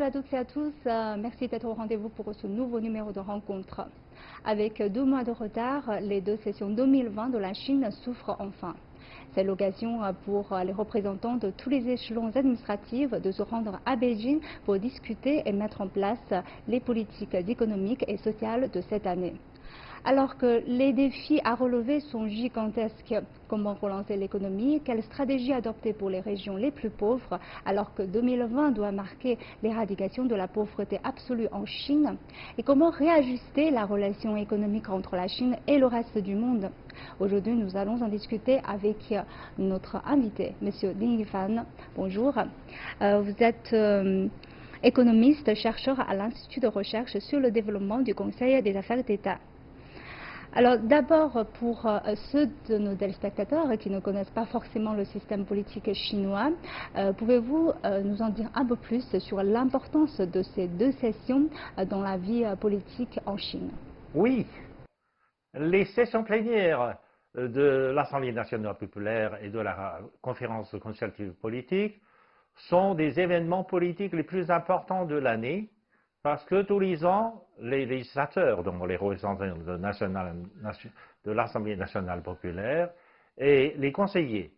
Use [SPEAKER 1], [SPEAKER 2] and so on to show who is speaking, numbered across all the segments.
[SPEAKER 1] à toutes et à tous. Merci d'être au rendez-vous pour ce nouveau numéro de rencontre. Avec 2 mois de retard, les 2 sessions 2020 de la Chine souffrent enfin. C'est l'occasion pour les représentants de tous les échelons administratifs de se rendre à Beijing pour discuter et mettre en place les politiques économiques et sociales de cette année. Alors que les défis à relever sont gigantesques, comment relancer l'économie, quelle stratégie adopter pour les régions les plus pauvres, alors que 2020 doit marquer l'éradication de la pauvreté absolue en Chine, et comment réajuster la relation économique entre la Chine et le reste du monde. Aujourd'hui, nous allons en discuter avec notre invité, M. Ding Yifan. Bonjour. Vous êtes économiste, chercheur à l'Institut de recherche sur le développement du Conseil des affaires d'État. Alors d'abord, pour ceux de nos téléspectateurs qui ne connaissent pas forcément le système politique chinois, pouvez-vous nous en dire un peu plus sur l'importance de ces 2 sessions dans la vie politique en Chine?
[SPEAKER 2] Oui, les sessions plénières de l'Assemblée nationale populaire et de la conférence consultative politique sont des événements politiques les plus importants de l'année, parce que tous les ans, les législateurs, donc les représentants de l'Assemblée nationale populaire, et les conseillers,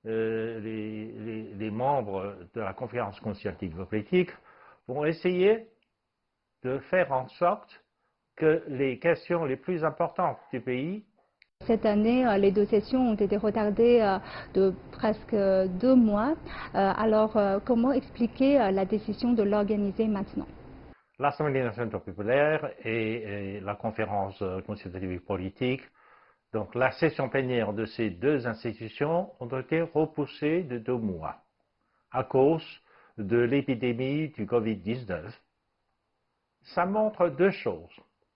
[SPEAKER 2] les membres de la conférence consultative politique, vont essayer de faire en sorte que les questions les plus importantes du pays.
[SPEAKER 1] Cette année, les 2 sessions ont été retardées de presque 2 mois. Alors, comment expliquer la décision de l'organiser maintenant?
[SPEAKER 2] L'Assemblée nationale populaire et la conférence consultative politique, donc la session plénière de ces 2 institutions, ont été repoussées de 2 mois à cause de l'épidémie du Covid-19. Ça montre 2 choses.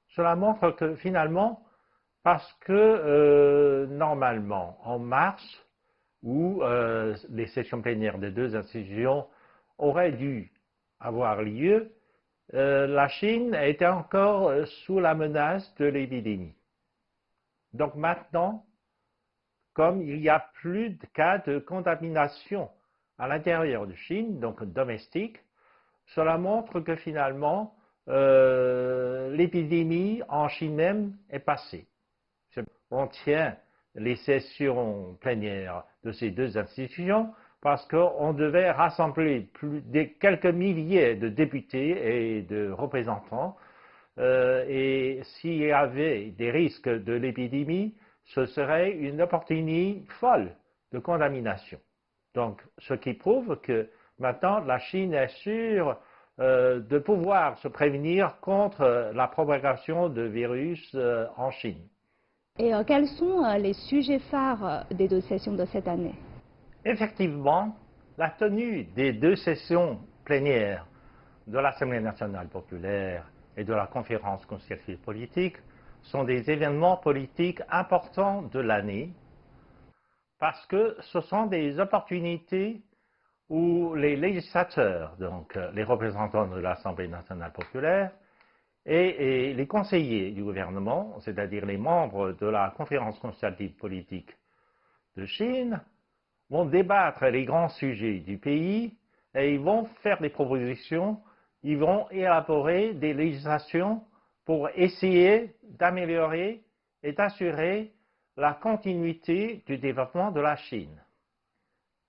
[SPEAKER 2] Cela montre que finalement, parce que normalement, en mars, où les sessions plénières des 2 institutions auraient dû avoir lieu, la Chine était encore sous la menace de l'épidémie. Donc maintenant, comme il n'y a plus de cas de contamination à l'intérieur de Chine, donc domestique, cela montre que finalement, l'épidémie en Chine même est passée. On tient les sessions plénières de ces 2 institutions parce qu'on devait rassembler quelques milliers de députés et de représentants, et s'il y avait des risques de l'épidémie, ce serait une opportunité folle de contamination. Donc, ce qui prouve que maintenant la Chine est sûre de pouvoir se prévenir contre la propagation de virus en Chine.
[SPEAKER 1] Et quels sont les sujets phares des 2 sessions de cette année?
[SPEAKER 2] Effectivement, la tenue des 2 sessions plénières de l'Assemblée nationale populaire et de la conférence consultative politique sont des événements politiques importants de l'année, parce que ce sont des opportunités où les législateurs, donc les représentants de l'Assemblée nationale populaire, et les conseillers du gouvernement, c'est-à-dire les membres de la conférence consultative politique de Chine, vont débattre les grands sujets du pays et ils vont faire des propositions, ils vont élaborer des législations pour essayer d'améliorer et d'assurer la continuité du développement de la Chine.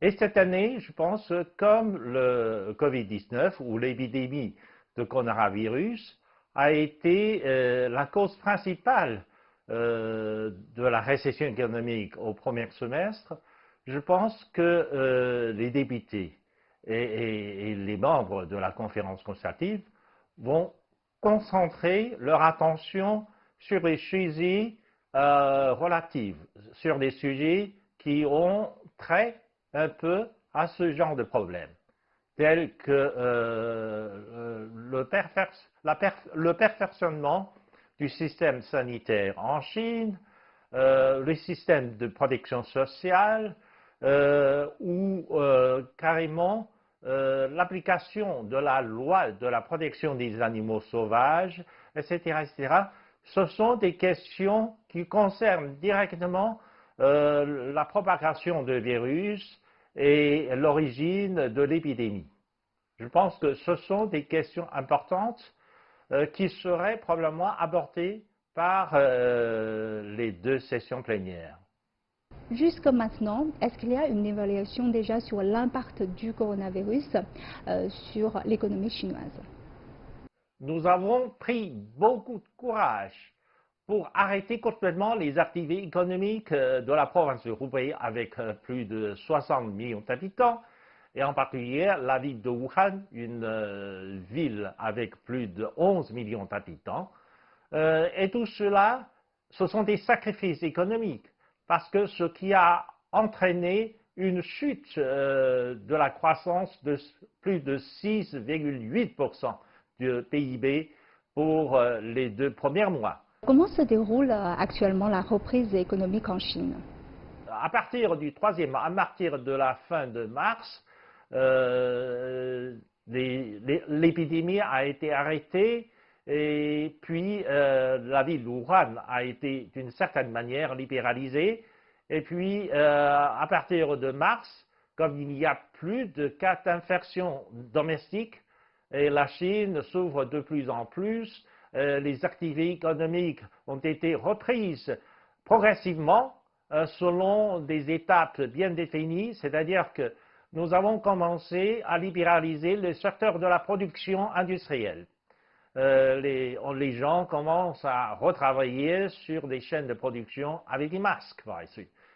[SPEAKER 2] Et cette année, je pense, comme le Covid-19 ou l'épidémie de coronavirus a été la cause principale de la récession économique au premier semestre, je pense que les députés et les membres de la conférence consultative vont concentrer leur attention sur les sujets relatifs, sur des sujets qui ont trait un peu à ce genre de problème, tels que le perfectionnement du système sanitaire en Chine, le système de protection sociale, ou carrément l'application de la loi de la protection des animaux sauvages, etc., etc. Ce sont des questions qui concernent directement la propagation de virus et l'origine de l'épidémie. Je pense que ce sont des questions importantes qui seraient probablement abordées par les deux sessions plénières.
[SPEAKER 1] Jusqu'à maintenant, est-ce qu'il y a une évaluation déjà sur l'impact du coronavirus sur l'économie chinoise?
[SPEAKER 2] Nous avons pris beaucoup de courage pour arrêter complètement les activités économiques de la province de Hubei avec plus de 60 millions d'habitants, et en particulier la ville de Wuhan, une ville avec plus de 11 millions d'habitants. Et tout cela, ce sont des sacrifices économiques, parce que ce qui a entraîné une chute de la croissance de plus de 6,8% du PIB pour les 2 premiers mois.
[SPEAKER 1] Comment se déroule actuellement la reprise économique en Chine?
[SPEAKER 2] À partir du troisième mois, à partir de la fin de mars, l'épidémie a été arrêtée et puis la ville de Wuhan a été d'une certaine manière libéralisée. Et puis à partir de mars, comme il n'y a plus de cas d'infection domestique, et la Chine s'ouvre de plus en plus, les activités économiques ont été reprises progressivement selon des étapes bien définies, c'est-à-dire que nous avons commencé à libéraliser le secteur de la production industrielle. Les gens commencent à retravailler sur des chaînes de production avec des masques,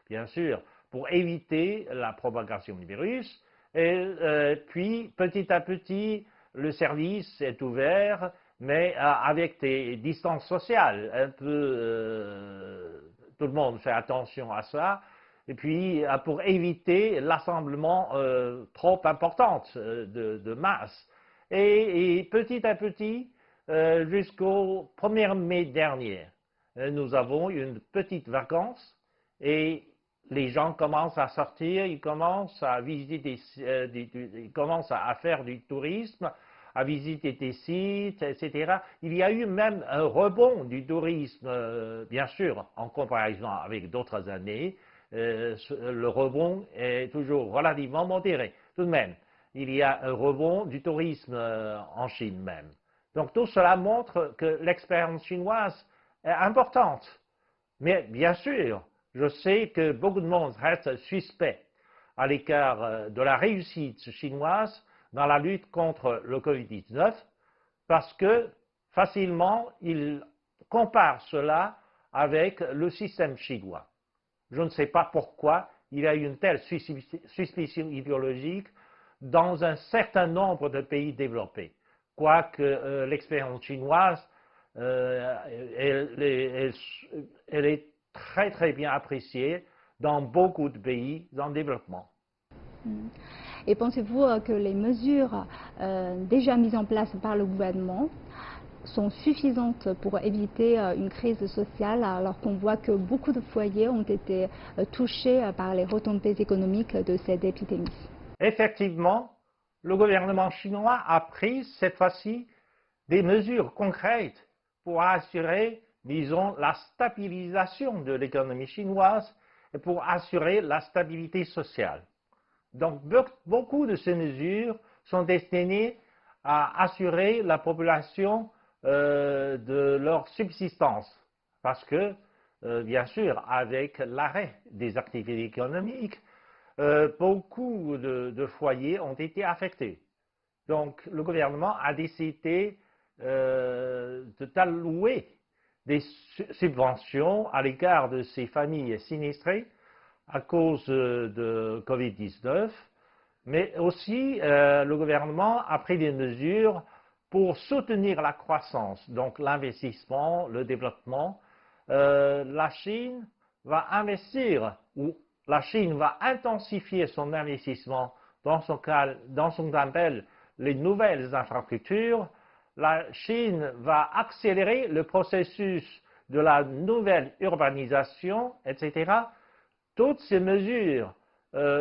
[SPEAKER 2] bien sûr, pour éviter la propagation du virus. Et puis, petit à petit, le service est ouvert, mais avec des distances sociales. Un peu, tout le monde fait attention à ça. Et puis, pour éviter l'assemblement trop important de masse. Et petit à petit, jusqu'au 1er mai dernier, nous avons une petite vacance et les gens commencent à sortir, ils commencent à visiter ils commencent à faire du tourisme, à visiter des sites, etc. Il y a eu même un rebond du tourisme, bien sûr, en comparaison avec d'autres années. Le rebond est toujours relativement modéré. Tout de même, il y a un rebond du tourisme en Chine même. Donc tout cela montre que l'expérience chinoise est importante. Mais bien sûr, je sais que beaucoup de monde reste suspect à l'égard de la réussite chinoise dans la lutte contre le Covid-19 parce que facilement, ils comparent cela avec le système chinois. Je ne sais pas pourquoi il y a une telle suspicion idéologique dans un certain nombre de pays développés. Quoique l'expérience chinoise, elle est très très bien appréciée dans beaucoup de pays en développement.
[SPEAKER 1] Et pensez-vous que les mesures déjà mises en place par le gouvernement sont suffisantes pour éviter une crise sociale alors qu'on voit que beaucoup de foyers ont été touchés par les retombées économiques de cette épidémie?
[SPEAKER 2] Effectivement, le gouvernement chinois a pris cette fois-ci des mesures concrètes pour assurer, disons, la stabilisation de l'économie chinoise et pour assurer la stabilité sociale. Donc, beaucoup de ces mesures sont destinées à assurer la population de leur subsistance. Parce que, bien sûr, avec l'arrêt des activités économiques, beaucoup de foyers ont été affectés. Donc, le gouvernement a décidé d'allouer des subventions à l'égard de ces familles sinistrées à cause de Covid-19, mais aussi le gouvernement a pris des mesures pour soutenir la croissance, donc l'investissement, le développement. La Chine va investir, ou la Chine va intensifier son investissement dans ce qu'on appelle les nouvelles infrastructures. La Chine va accélérer le processus de la nouvelle urbanisation, etc. Toutes ces mesures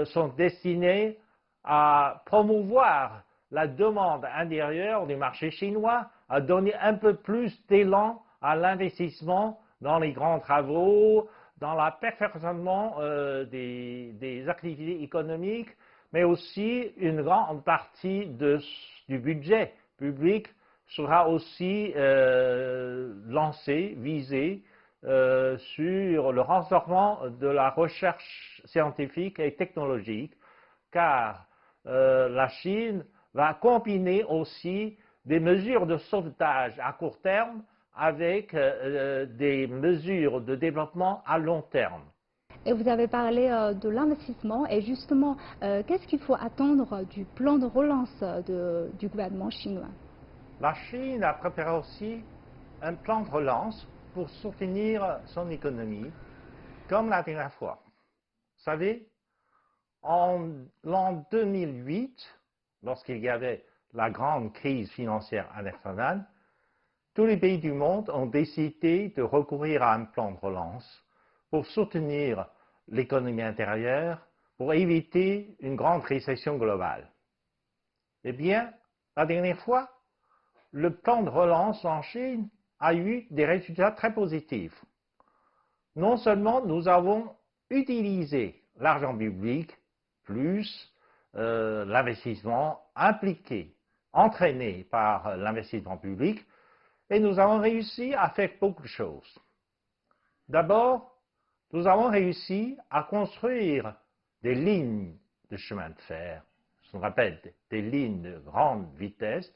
[SPEAKER 2] sont destinées à promouvoir la demande intérieure du marché chinois, à donner un peu plus d'élan à l'investissement dans les grands travaux, dans le perfectionnement des activités économiques, mais aussi une grande partie du budget public sera aussi lancée, visée sur le renforcement de la recherche scientifique et technologique, car la Chine va combiner aussi des mesures de sauvetage à court terme avec des mesures de développement à long terme.
[SPEAKER 1] Et vous avez parlé de l'investissement et justement, qu'est-ce qu'il faut attendre du plan de relance du gouvernement chinois?
[SPEAKER 2] La Chine a préparé aussi un plan de relance pour soutenir son économie, comme la dernière fois. Vous savez, en l'an 2008, lorsqu'il y avait la grande crise financière internationale, tous les pays du monde ont décidé de recourir à un plan de relance pour soutenir l'économie intérieure, pour éviter une grande récession globale. Eh bien, la dernière fois, le plan de relance en Chine a eu des résultats très positifs. Non seulement nous avons utilisé l'argent public plus l'investissement impliqué, entraîné par l'investissement public, et nous avons réussi à faire beaucoup de choses. D'abord, nous avons réussi à construire des lignes de chemin de fer, ce qu'on appelle des lignes de grande vitesse.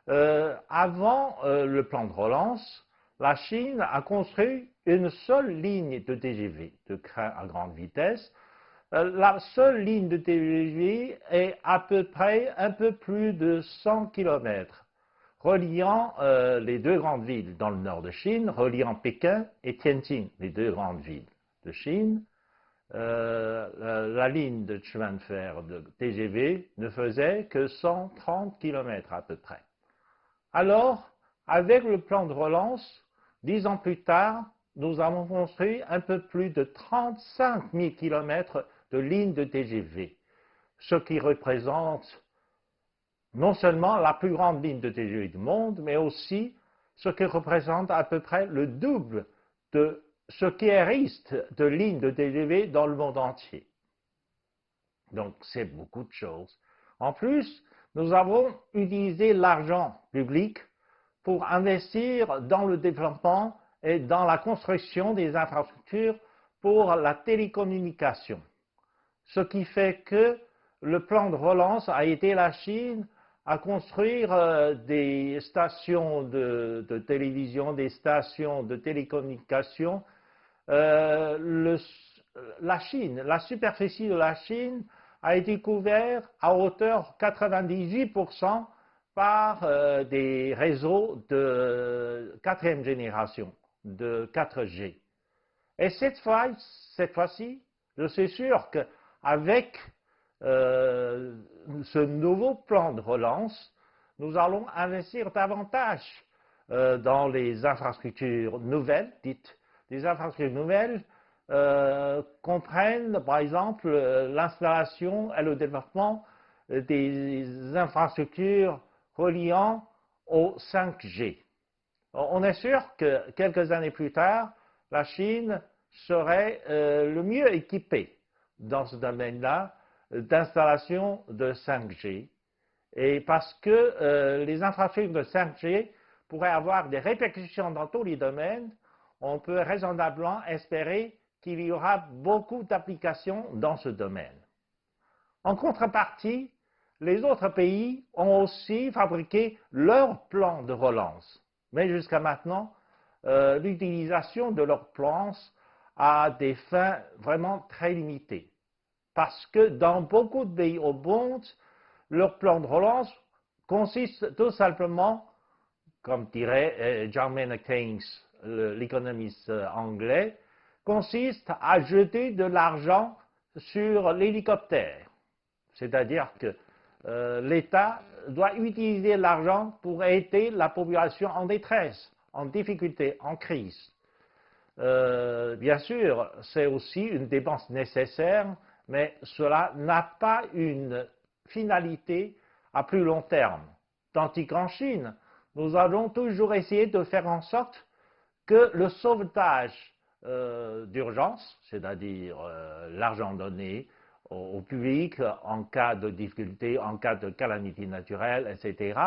[SPEAKER 2] Avant le plan de relance, la Chine a construit une seule ligne de TGV, de train à grande vitesse. La seule ligne de TGV est à peu près un peu plus de 100 km, reliant les deux grandes villes dans le nord de Chine, reliant Pékin et Tianjin, les deux grandes villes de Chine. La ligne de chemin de fer de TGV ne faisait que 130 km à peu près. Alors, avec le plan de relance, 10 ans plus tard, nous avons construit un peu plus de 35 000 km de lignes de TGV, ce qui représente non seulement la plus grande ligne de TGV du monde, mais aussi ce qui représente à peu près le double de ce qui reste de lignes de TGV dans le monde entier. Donc, c'est beaucoup de choses. En plus, nous avons utilisé l'argent public pour investir dans le développement et dans la construction des infrastructures pour la télécommunication. Ce qui fait que le plan de relance a aidé la Chine à construire des stations de télévision, des stations de télécommunication. La superficie de la Chine a été couverte à hauteur 98% par des réseaux de quatrième génération, de 4G. Et cette fois-ci, je suis sûr qu'avec ce nouveau plan de relance, nous allons investir davantage dans les infrastructures nouvelles, dites. Les infrastructures nouvelles comprennent, par exemple, l'installation et le développement des infrastructures reliant au 5G. On est sûr que quelques années plus tard, la Chine serait le mieux équipée dans ce domaine-là d'installation de 5G. Et parce que les infrastructures de 5G pourraient avoir des répercussions dans tous les domaines, on peut raisonnablement espérer qu'il y aura beaucoup d'applications dans ce domaine. En contrepartie, les autres pays ont aussi fabriqué leur plan de relance. Mais jusqu'à maintenant, l'utilisation de leurs plans a des fins vraiment très limitées. Parce que dans beaucoup de pays au monde, leur plan de relance consiste tout simplement, comme dirait John Maynard Keynes, l'économiste anglais, consiste à jeter de l'argent sur l'hélicoptère. C'est-à-dire que l'État doit utiliser l'argent pour aider la population en détresse, en difficulté, en crise. Bien sûr, c'est aussi une dépense nécessaire, mais cela n'a pas une finalité à plus long terme. Tandis qu'en Chine, nous allons toujours essayer de faire en sorte que le sauvetage d'urgence, c'est-à-dire l'argent donné au public en cas de difficulté, en cas de calamité naturelle, etc.,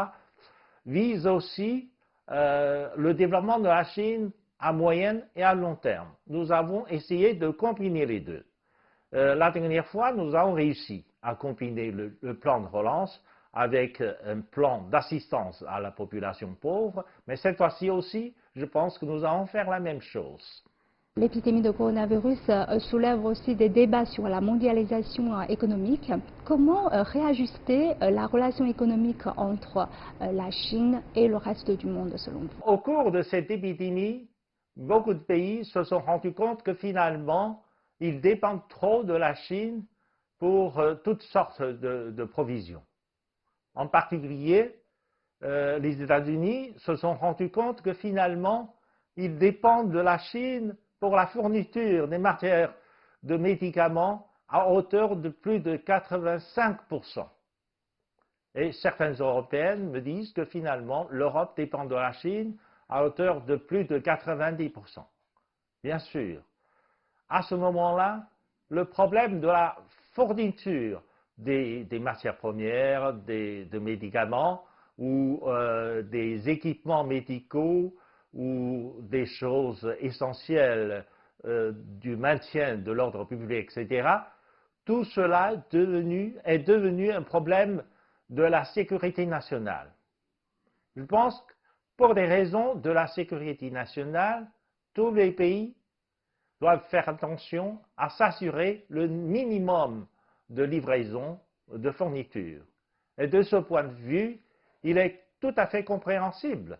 [SPEAKER 2] vise aussi le développement de la Chine à moyen et à long terme. Nous avons essayé de combiner les deux. La dernière fois, nous avons réussi à combiner le plan de relance avec un plan d'assistance à la population pauvre, mais cette fois-ci aussi, je pense que nous allons faire la même chose.
[SPEAKER 1] L'épidémie de coronavirus soulève aussi des débats sur la mondialisation économique. Comment réajuster la relation économique entre la Chine et le reste du monde, selon vous?
[SPEAKER 2] Au cours de cette épidémie, beaucoup de pays se sont rendus compte que finalement, ils dépendent trop de la Chine pour toutes sortes de provisions. En particulier, les États-Unis se sont rendus compte que finalement, ils dépendent de la Chine pour la fourniture des matières de médicaments à hauteur de plus de 85%. Et certaines Européennes me disent que finalement, l'Europe dépend de la Chine à hauteur de plus de 90%. Bien sûr, à ce moment-là, le problème de la fourniture des matières premières, de médicaments ou des équipements médicaux ou des choses essentielles du maintien de l'ordre public, etc., tout cela est devenu un problème de la sécurité nationale. Je pense que pour des raisons de la sécurité nationale, tous les pays doivent faire attention à s'assurer le minimum de livraison, de fourniture. Et de ce point de vue, il est tout à fait compréhensible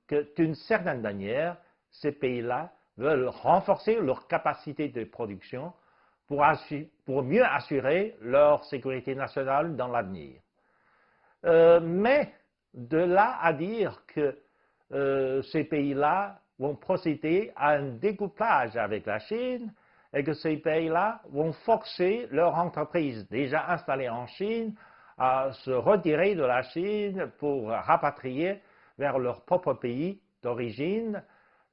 [SPEAKER 2] que, d'une certaine manière, ces pays-là veulent renforcer leur capacité de production pour mieux assurer leur sécurité nationale dans l'avenir. Mais de là à dire que ces pays-là vont procéder à un découplage avec la Chine et que ces pays-là vont forcer leurs entreprises déjà installées en Chine à se retirer de la Chine pour rapatrier vers leur propre pays d'origine.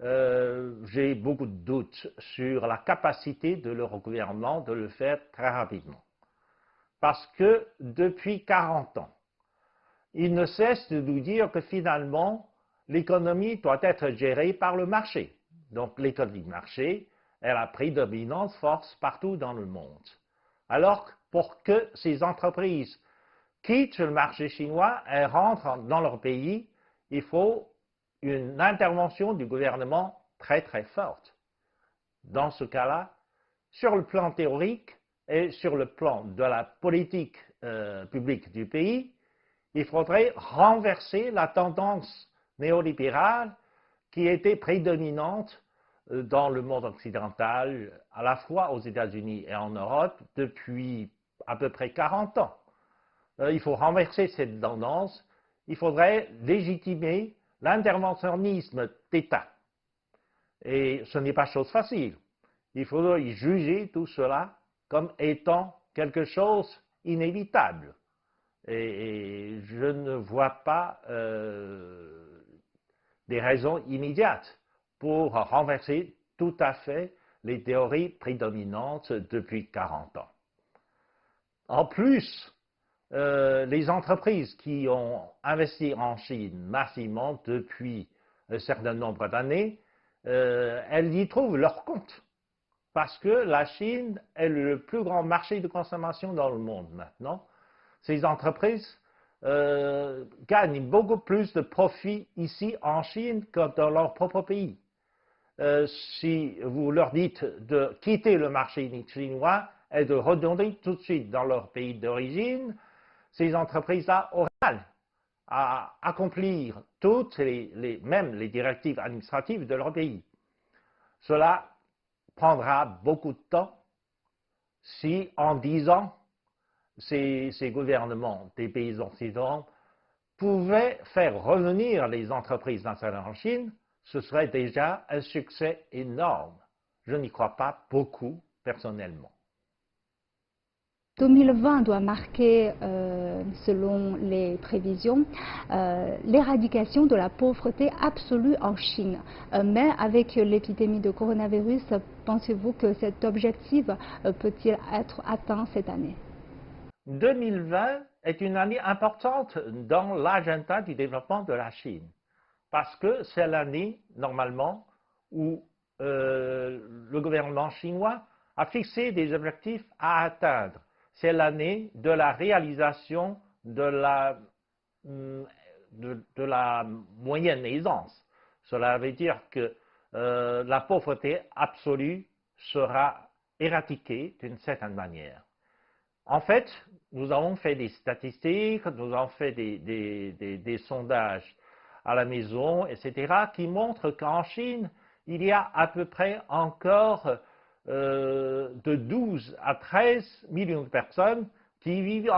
[SPEAKER 2] J'ai beaucoup de doutes sur la capacité de leur gouvernement de le faire très rapidement. Parce que depuis 40 ans, ils ne cessent de nous dire que finalement, l'économie doit être gérée par le marché. Donc l'économie de marché est la prédominante force partout dans le monde. Alors, pour que ces entreprises quittent le marché chinois et rentrent dans leur pays, il faut une intervention du gouvernement très très forte. Dans ce cas-là, sur le plan théorique et sur le plan de la politique publique du pays, il faudrait renverser la tendance néolibérale qui était prédominante dans le monde occidental, à la fois aux États-Unis et en Europe, depuis à peu près 40 ans. Il faut renverser cette tendance, il faudrait légitimer l'interventionnisme d'État. Et ce n'est pas chose facile. Il faudrait juger tout cela comme étant quelque chose inévitable. Et je ne vois pas des raisons immédiates pour renverser tout à fait les théories prédominantes depuis 40 ans. En plus, les entreprises qui ont investi en Chine massivement depuis un certain nombre d'années, elles y trouvent leur compte. Parce que la Chine est le plus grand marché de consommation dans le monde maintenant. Ces entreprises gagnent beaucoup plus de profits ici en Chine que dans leur propre pays. Si vous leur dites de quitter le marché chinois et de retourner tout de suite dans leur pays d'origine, ces entreprises-là auront mal à accomplir toutes même les directives administratives de leur pays. Cela prendra beaucoup de temps si en 10 ans, ces gouvernements des pays occidentaux pouvaient faire revenir les entreprises installées en Chine, ce serait déjà un succès énorme. Je n'y crois pas beaucoup personnellement.
[SPEAKER 1] 2020 doit marquer, selon les prévisions, l'éradication de la pauvreté absolue en Chine. Mais avec l'épidémie de coronavirus, pensez-vous que cet objectif peut-il être atteint cette année?
[SPEAKER 2] 2020 est une année importante dans l'agenda du développement de la Chine, parce que c'est l'année, normalement, où le gouvernement chinois a fixé des objectifs à atteindre. C'est l'année de la réalisation de la moyenne aisance. Cela veut dire que la pauvreté absolue sera éradiquée d'une certaine manière. En fait, nous avons fait des statistiques, nous avons fait des sondages à la maison, etc., qui montrent qu'en Chine, il y a à peu près encore de 12 à 13 millions de personnes qui vivent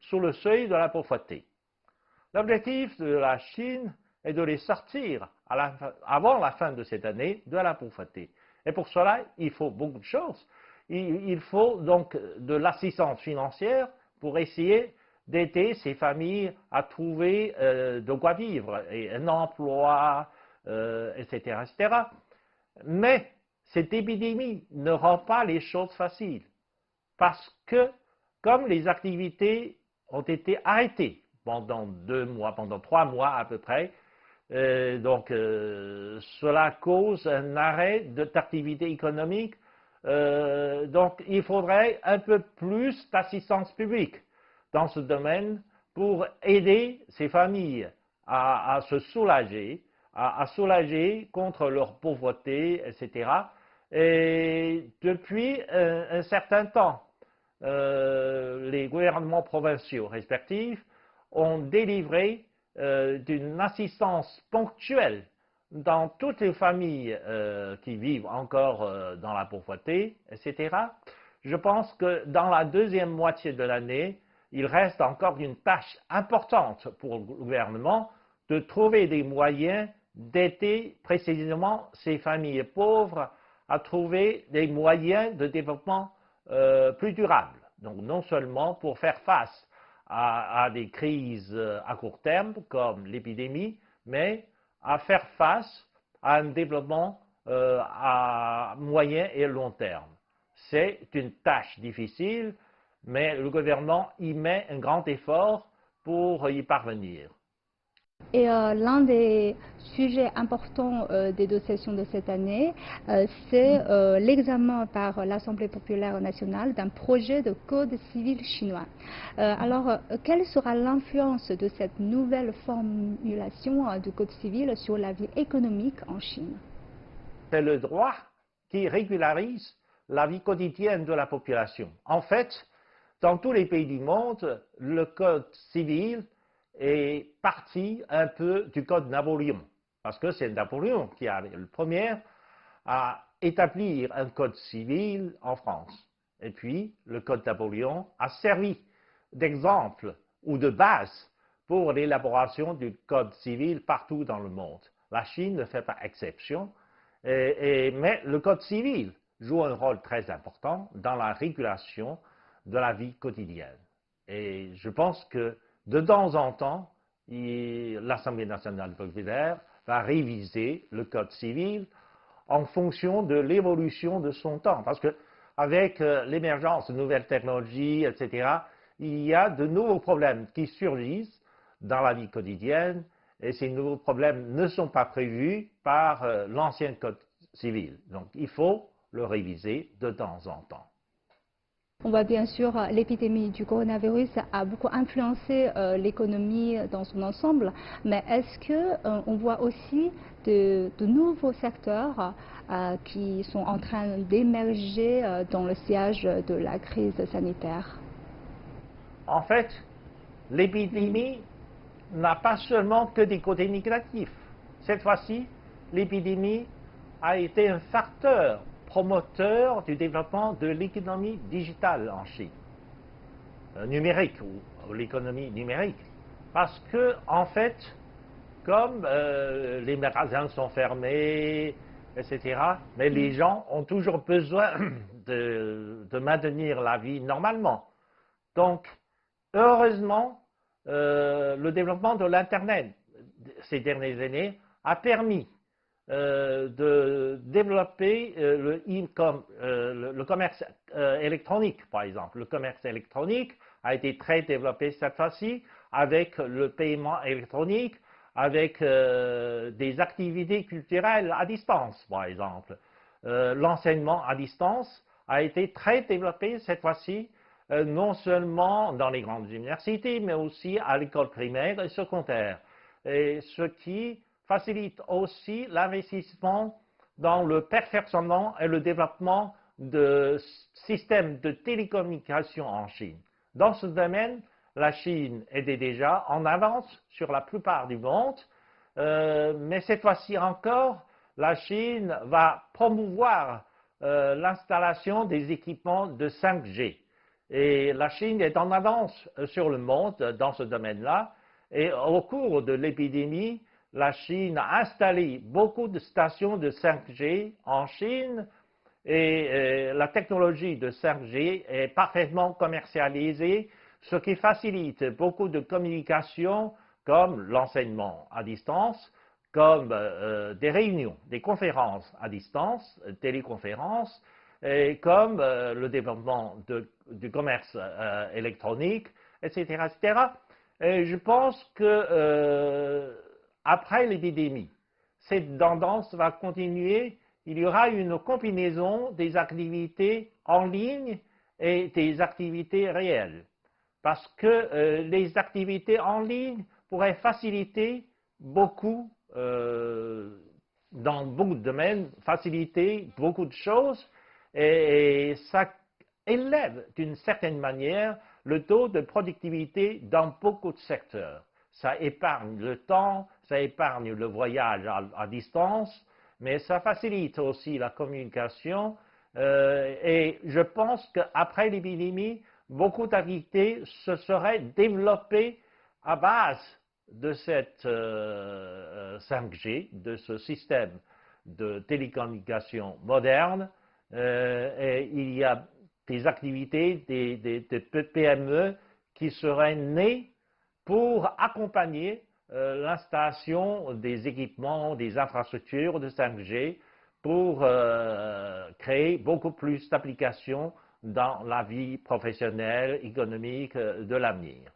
[SPEAKER 2] sous le seuil de la pauvreté. L'objectif de la Chine est de les sortir avant la fin de cette année de la pauvreté. Et pour cela, il faut beaucoup de choses. Il faut donc de l'assistance financière pour essayer d'aider ces familles à trouver de quoi vivre, et un emploi, etc., etc. Mais cette épidémie ne rend pas les choses faciles, parce que comme les activités ont été arrêtées pendant 2 mois, pendant 3 mois à peu près, cela cause un arrêt d'activité économique. Donc il faudrait un peu plus d'assistance publique dans ce domaine pour aider ces familles à se soulager, à soulager contre leur pauvreté, etc. Et depuis un certain temps, les gouvernements provinciaux respectifs ont délivré d'une assistance ponctuelle dans toutes les familles qui vivent encore dans la pauvreté, etc. Je pense que dans la deuxième moitié de l'année, il reste encore une tâche importante pour le gouvernement de trouver des moyens d'aider précisément ces familles pauvres à trouver des moyens de développement plus durables. Donc non seulement pour faire face à des crises à court terme comme l'épidémie, mais à faire face à un développement à moyen et long terme. C'est une tâche difficile, mais le gouvernement y met un grand effort pour y parvenir.
[SPEAKER 1] Et l'un des sujets importants des 2 sessions de cette année, c'est l'examen par l'Assemblée populaire nationale d'un projet de code civil chinois. Alors, quelle sera l'influence de cette nouvelle formulation du code civil sur la vie économique en Chine?
[SPEAKER 2] C'est le droit qui régularise la vie quotidienne de la population. En fait, dans tous les pays du monde, le code civil est parti un peu du code Napoléon, parce que c'est Napoléon qui a le premier à établir un code civil en France. Et puis, le code Napoléon a servi d'exemple ou de base pour l'élaboration du code civil partout dans le monde. La Chine ne fait pas exception, mais le code civil joue un rôle très important dans la régulation de la vie quotidienne. Et je pense que de temps en temps, l'Assemblée nationale populaire va réviser le code civil en fonction de l'évolution de son temps. Parce qu'avec l'émergence de nouvelles technologies, etc., il y a de nouveaux problèmes qui surgissent dans la vie quotidienne, et ces nouveaux problèmes ne sont pas prévus par l'ancien code civil. Donc il faut le réviser de temps en temps.
[SPEAKER 1] On voit bien sûr l'épidémie du coronavirus a beaucoup influencé l'économie dans son ensemble, mais est-ce qu'on voit aussi de nouveaux secteurs qui sont en train d'émerger dans le sillage de la crise sanitaire?
[SPEAKER 2] En fait, l'épidémie n'a pas seulement que des côtés négatifs. Cette fois-ci, l'épidémie a été un facteur promoteur du développement de l'économie digitale en Chine, numérique ou l'économie numérique. Parce que, en fait, comme les magasins sont fermés, etc. Mais les gens ont toujours besoin de maintenir la vie normalement. Donc, heureusement, le développement de l'Internet ces dernières années a permis de développer le commerce électronique, par exemple. Le commerce électronique a été très développé cette fois-ci avec le paiement électronique, avec des activités culturelles à distance, par exemple. L'enseignement à distance a été très développé cette fois-ci, non seulement dans les grandes universités, mais aussi à l'école primaire et secondaire. Et ce qui facilite aussi l'investissement dans le perfectionnement et le développement de systèmes de télécommunications en Chine. Dans ce domaine, la Chine était déjà en avance sur la plupart du monde, mais cette fois-ci encore, la Chine va promouvoir l'installation des équipements de 5G. Et la Chine est en avance sur le monde dans ce domaine-là. Et au cours de l'épidémie, la Chine a installé beaucoup de stations de 5G en Chine et la technologie de 5G est parfaitement commercialisée, ce qui facilite beaucoup de communications comme l'enseignement à distance, comme des réunions, des conférences à distance, téléconférences, et comme le développement du commerce électronique, etc., etc. Et je pense que après l'épidémie, cette tendance va continuer. Il y aura une combinaison des activités en ligne et des activités réelles. Parce que les activités en ligne pourraient faciliter beaucoup, dans beaucoup de domaines, faciliter beaucoup de choses et ça élève d'une certaine manière le taux de productivité dans beaucoup de secteurs. Ça épargne le temps, ça épargne le voyage à distance, mais ça facilite aussi la communication et je pense qu'après l'épidémie, beaucoup d'activités se seraient développées à base de cette 5G, de ce système de télécommunication moderne. Et il y a des activités, des PME qui seraient nées pour accompagner l'installation des équipements, des infrastructures de 5G pour créer beaucoup plus d'applications dans la vie professionnelle, économique de l'avenir.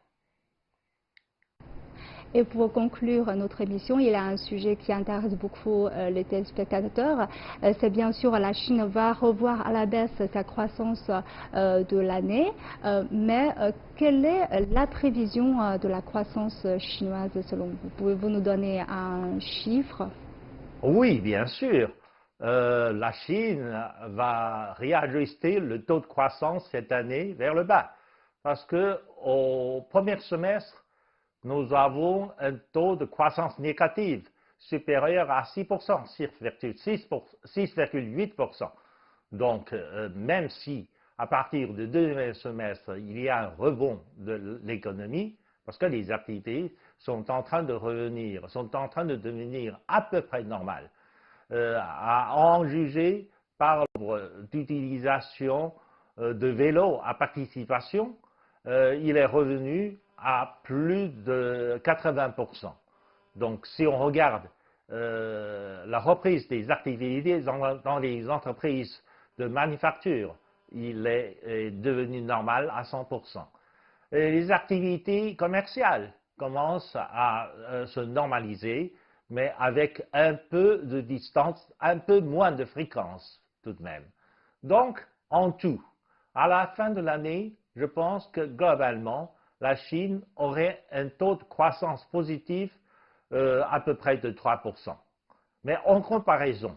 [SPEAKER 1] Et pour conclure notre émission, il y a un sujet qui intéresse beaucoup les téléspectateurs. C'est bien sûr la Chine va revoir à la baisse sa croissance de l'année. Mais quelle est la prévision de la croissance chinoise selon vous? Pouvez-vous nous donner un chiffre?
[SPEAKER 2] Oui, bien sûr. La Chine va réajuster le taux de croissance cette année vers le bas. Parce qu'au premier semestre, nous avons un taux de croissance négative supérieur à 6%, 6,8%. Donc, même si à partir du deuxième semestre, il y a un rebond de l'économie, parce que les activités sont en train de revenir, sont en train de devenir à peu près normales, à en juger par l'utilisation de vélos à participation, il est revenu à plus de 80%. Donc, si on regarde la reprise des activités dans les entreprises de manufacture, il est devenu normal à 100%. Et les activités commerciales commencent à se normaliser, mais avec un peu de distance, un peu moins de fréquence tout de même. Donc, en tout, à la fin de l'année, je pense que globalement, la Chine aurait un taux de croissance positif à peu près de 3%. Mais en comparaison,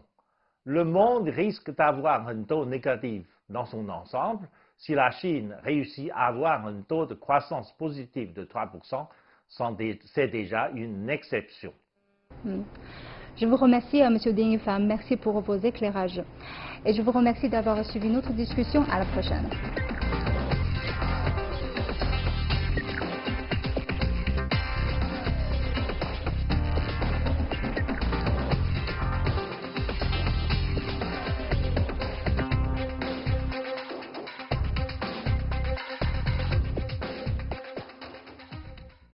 [SPEAKER 2] le monde risque d'avoir un taux négatif dans son ensemble. Si la Chine réussit à avoir un taux de croissance positif de 3%, c'est déjà une exception.
[SPEAKER 1] Je vous remercie, M. Ding Yifan. Merci pour vos éclairages. Et je vous remercie d'avoir suivi notre discussion. À la prochaine.